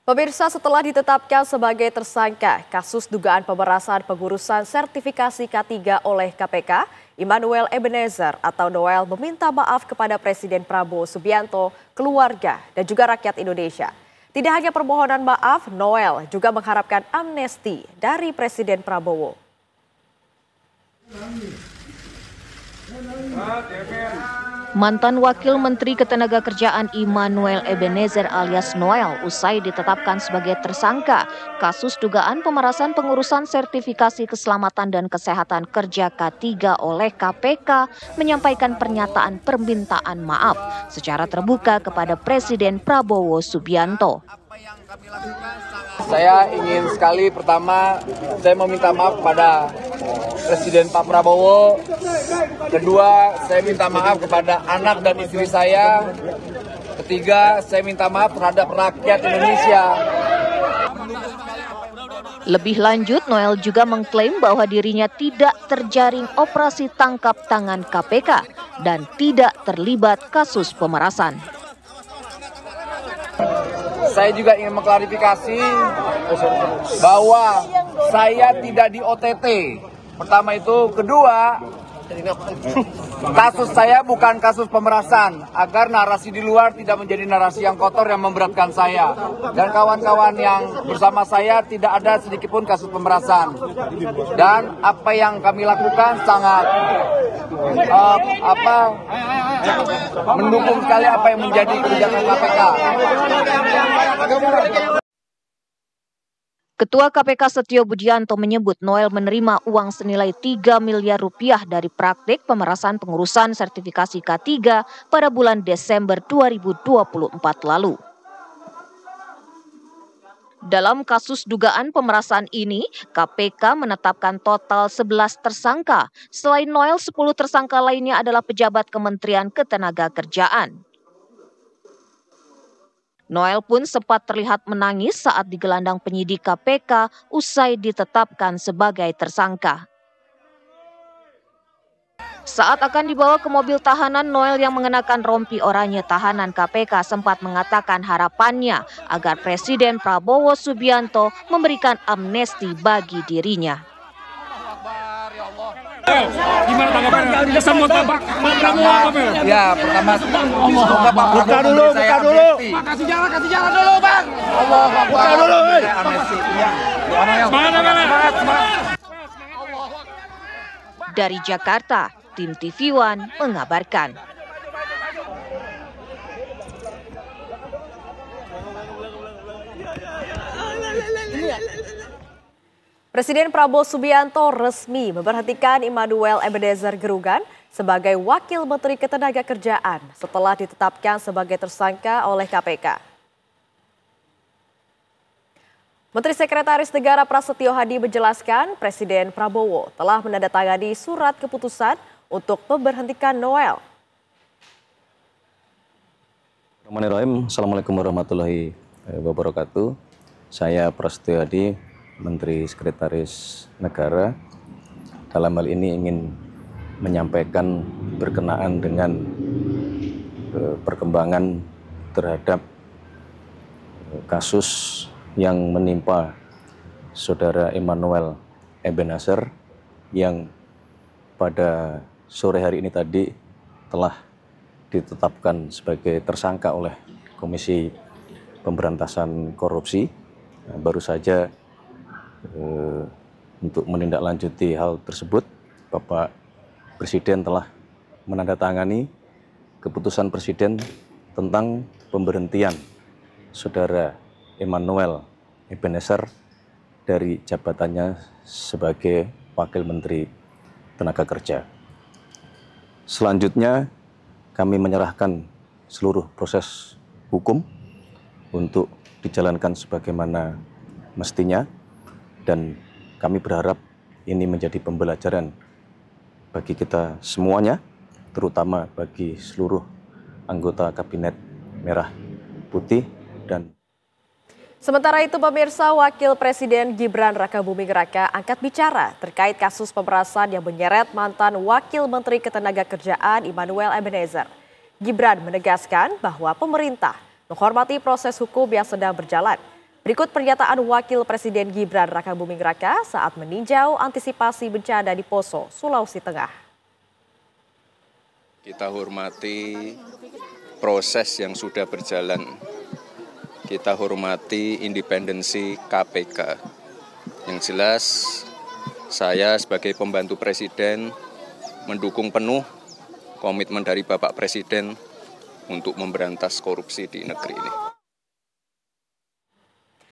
Pemirsa, setelah ditetapkan sebagai tersangka kasus dugaan pemerasan pengurusan sertifikasi K3 oleh KPK, Immanuel Ebenezer atau Noel meminta maaf kepada Presiden Prabowo Subianto, keluarga, dan juga rakyat Indonesia. Tidak hanya permohonan maaf, Noel juga mengharapkan amnesti dari Presiden Prabowo. Mantan Wakil Menteri Ketenagakerjaan Immanuel Ebenezer alias Noel usai ditetapkan sebagai tersangka kasus dugaan pemerasan pengurusan sertifikasi keselamatan dan kesehatan kerja K3 oleh KPK menyampaikan pernyataan permintaan maaf secara terbuka kepada Presiden Prabowo Subianto. Saya ingin sekali pertama saya meminta maaf kepada Presiden Pak Prabowo. Kedua, saya minta maaf kepada anak dan istri saya. Ketiga, saya minta maaf terhadap rakyat Indonesia. Lebih lanjut, Noel juga mengklaim bahwa dirinya tidak terjaring operasi tangkap tangan KPK dan tidak terlibat kasus pemerasan. Saya juga ingin mengklarifikasi bahwa saya tidak di OTT. Pertama itu, kedua, kasus saya bukan kasus pemerasan, agar narasi di luar tidak menjadi narasi yang kotor yang memberatkan saya. Dan kawan-kawan yang bersama saya tidak ada sedikitpun kasus pemerasan. Dan apa yang kami lakukan sangat mendukung sekali apa yang menjadi kebijakan KPK. Ketua KPK Setio Budianto menyebut Noel menerima uang senilai 3 miliar rupiah dari praktik pemerasan pengurusan sertifikasi K3 pada bulan Desember 2024 lalu. Dalam kasus dugaan pemerasan ini, KPK menetapkan total 11 tersangka. Selain Noel, 10 tersangka lainnya adalah pejabat Kementerian Ketenagakerjaan. Noel pun sempat terlihat menangis saat digelandang penyidik KPK usai ditetapkan sebagai tersangka. Saat akan dibawa ke mobil tahanan, Noel yang mengenakan rompi oranye tahanan KPK sempat mengatakan harapannya agar Presiden Prabowo Subianto memberikan amnesti bagi dirinya. Gimana tanggapannya? Kesemut Bapak Prabowo apa? Ya, pertama semoga Pak Prabowo buka dulu. Kasih jalan dulu, Bang. Buka dulu. Amnesti. Iya. Semangat. Dari Jakarta, tim TV One mengabarkan. Presiden Prabowo Subianto resmi memberhentikan Immanuel Ebenezer Gerugan sebagai Wakil Menteri Ketenagakerjaan setelah ditetapkan sebagai tersangka oleh KPK. Menteri Sekretaris Negara Prasetyo Hadi menjelaskan Presiden Prabowo telah menandatangani surat keputusan untuk memberhentikan Noel. Assalamualaikum warahmatullahi wabarakatuh. Saya Prasetyo Hadi, Menteri Sekretaris Negara, dalam hal ini ingin menyampaikan berkenaan dengan perkembangan terhadap kasus yang menimpa Saudara Immanuel Ebenezer yang pada sore hari ini tadi telah ditetapkan sebagai tersangka oleh Komisi Pemberantasan Korupsi. Baru saja untuk menindaklanjuti hal tersebut, Bapak Presiden telah menandatangani keputusan Presiden tentang pemberhentian Saudara Immanuel Ebenezer dari jabatannya sebagai Wakil Menteri Tenaga Kerja. Selanjutnya, kami menyerahkan seluruh proses hukum untuk dijalankan sebagaimana mestinya. Dan kami berharap ini menjadi pembelajaran bagi kita semuanya, terutama bagi seluruh anggota Kabinet Merah Putih. Dan Sementara itu, pemirsa, Wakil Presiden Gibran Rakabuming Raka angkat bicara terkait kasus pemerasan yang menyeret mantan Wakil Menteri Ketenagakerjaan Immanuel Ebenezer. Gibran menegaskan bahwa pemerintah menghormati proses hukum yang sedang berjalan. Berikut pernyataan Wakil Presiden Gibran Rakabuming Raka saat meninjau antisipasi bencana di Poso, Sulawesi Tengah. Kita hormati proses yang sudah berjalan. Kita hormati independensi KPK. Yang jelas, saya sebagai pembantu Presiden mendukung penuh komitmen dari Bapak Presiden untuk memberantas korupsi di negeri ini.